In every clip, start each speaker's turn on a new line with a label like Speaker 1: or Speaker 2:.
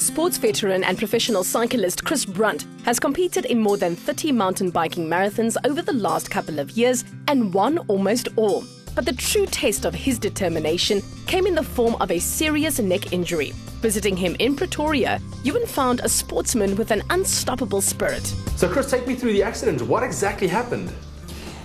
Speaker 1: Sports veteran and professional cyclist Chris Brand has competed in more than 30 mountain biking marathons over the last couple of years and won almost all. But the true test of his determination came in the form of a serious neck injury. Visiting him in Pretoria, Ewan found a sportsman with an unstoppable spirit.
Speaker 2: So Chris, take me through the accident. What exactly happened?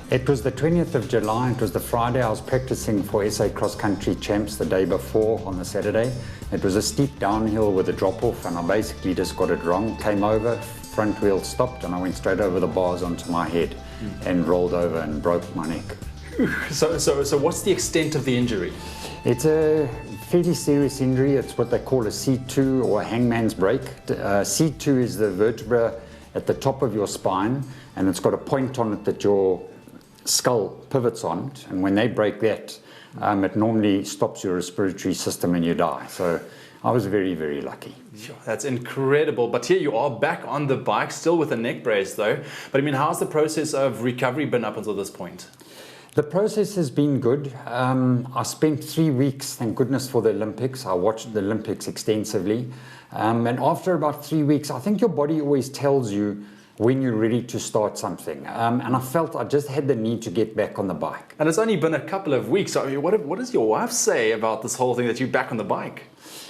Speaker 3: It was the 20th of July, it was the Friday. I was practicing for SA Cross Country Champs the day before on the Saturday. It was a steep downhill with a drop-off and I basically just got it wrong, came over, front wheel stopped and I went straight over the bars onto my head and rolled over and broke my neck.
Speaker 2: So what's the extent of the injury?
Speaker 3: It's a fairly serious injury. It's what they call a C2 or a hangman's break. C2 is the vertebra at the top of your spine and it's got a point on it that your skull pivots on it, and when they break that, it normally stops your respiratory system and you die. So I was very, very lucky.
Speaker 2: That's incredible. But here you are back on the bike, still with a neck brace though. But I mean, how's the process of recovery been up until this point?
Speaker 3: The process has been good. I spent 3 weeks, thank goodness, for the Olympics. I watched the Olympics extensively. And after about 3 weeks, I think your body always tells you when you're ready to start something. And I felt I just had the need to get back on the bike.
Speaker 2: And it's only been a couple of weeks. I mean, what does your wife say about this whole thing that you're back on the bike?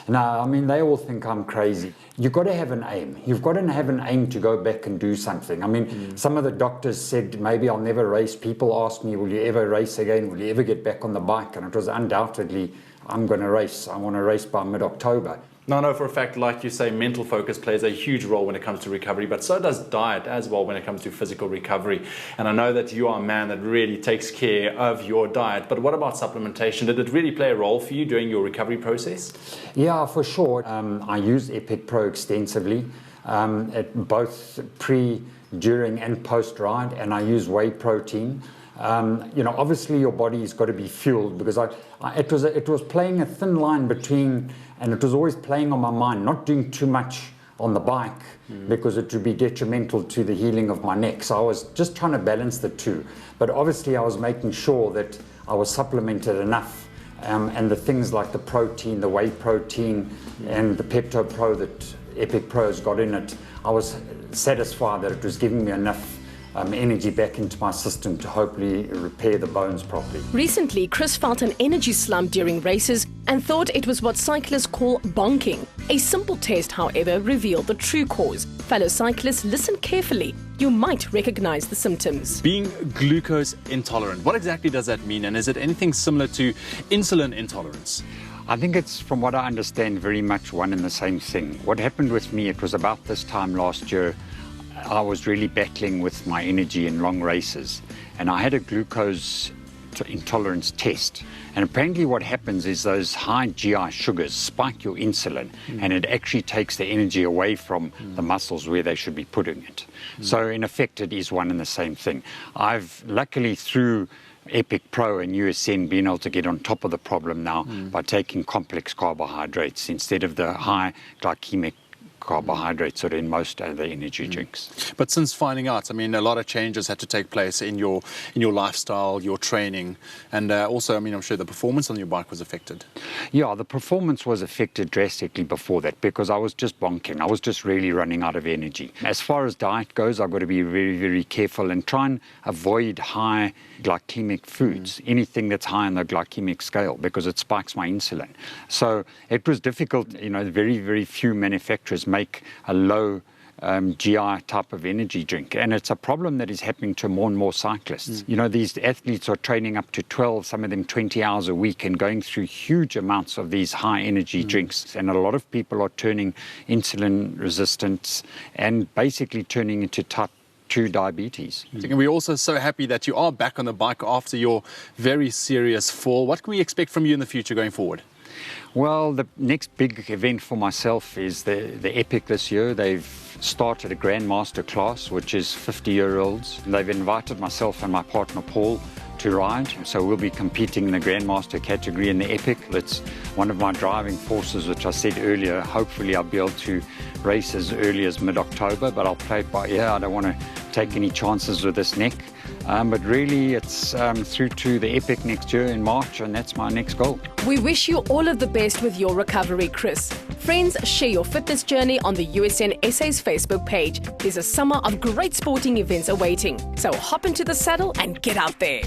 Speaker 3: No, I mean, they all think I'm crazy. You've got to have an aim. You've got to have an aim to go back and do something. I mean, some of the doctors said, maybe I'll never race. People asked me, will you ever race again? Will you ever get back on the bike? And it was undoubtedly, I'm going to race. I want to race by mid-October.
Speaker 2: Now, I know for a fact, like you say, mental focus plays a huge role when it comes to recovery, but so does diet as well when it comes to physical recovery. And I know that you are a man that really takes care of your diet, but what about supplementation? Did it really play a role for you during your recovery process?
Speaker 3: Yeah, for sure. I use Epic Pro extensively, at both pre, during and post-ride, and I use whey protein. You know, obviously your body's got to be fueled because it was playing a thin line between, and it was always playing on my mind, not doing too much on the bike because it would be detrimental to the healing of my neck. So I was just trying to balance the two. But obviously I was making sure that I was supplemented enough, and the things like the protein, the whey protein and the Pepto Pro that Epic Pro's got in it, I was satisfied that it was giving me enough energy back into my system to hopefully repair the bones properly.
Speaker 1: Recently, Chris felt an energy slump during races and thought it was what cyclists call bonking. A simple test, however, revealed the true cause. Fellow cyclists, listen carefully. You might recognize the symptoms.
Speaker 2: Being glucose intolerant, what exactly does that mean? And is it anything similar to insulin intolerance?
Speaker 3: I think it's, from what I understand, very much one and the same thing. What happened with me, it was about this time last year, I was really battling with my energy in long races, and I had a glucose intolerance test. And apparently what happens is those high GI sugars spike your insulin, and it actually takes the energy away from the muscles where they should be putting it. So in effect, it is one and the same thing. I've luckily, through Epic Pro and USN, been able to get on top of the problem now by taking complex carbohydrates instead of the high glycemic carbohydrates that are in most other energy drinks.
Speaker 2: But since finding out, I mean, a lot of changes had to take place in your lifestyle, your training, and also, I mean, I'm sure the performance on your bike was affected.
Speaker 3: Yeah, the performance was affected drastically before that because I was just bonking. I was just really running out of energy. As far as diet goes, I've got to be very, very careful and try and avoid high glycemic foods, anything that's high on the glycemic scale, because it spikes my insulin. So it was difficult. You know, very, very few manufacturers make a low GI type of energy drink, and it's a problem that is happening to more and more cyclists. You know, these athletes are training up to 12, some of them 20 hours a week, and going through huge amounts of these high energy drinks, and a lot of people are turning insulin resistant and basically turning into type 2 diabetes.
Speaker 2: And we're also so happy that you are back on the bike after your very serious fall. What can we expect from you in the future going forward?
Speaker 3: Well, the next big event for myself is the Epic this year. They've started a Grandmaster class, which is 50-year-olds. They've invited myself and my partner Paul to ride, so we'll be competing in the Grandmaster category in the Epic. That's one of my driving forces, which I said earlier. Hopefully I'll be able to race as early as mid-October, but I'll play it by ear. I don't want to take any chances with this neck. But really, it's through to the Epic next year in March, and that's my next goal.
Speaker 1: We wish you all of the best with your recovery, Chris. Friends, share your fitness journey on the USN SA's Facebook page. There's a summer of great sporting events awaiting. So hop into the saddle and get out there.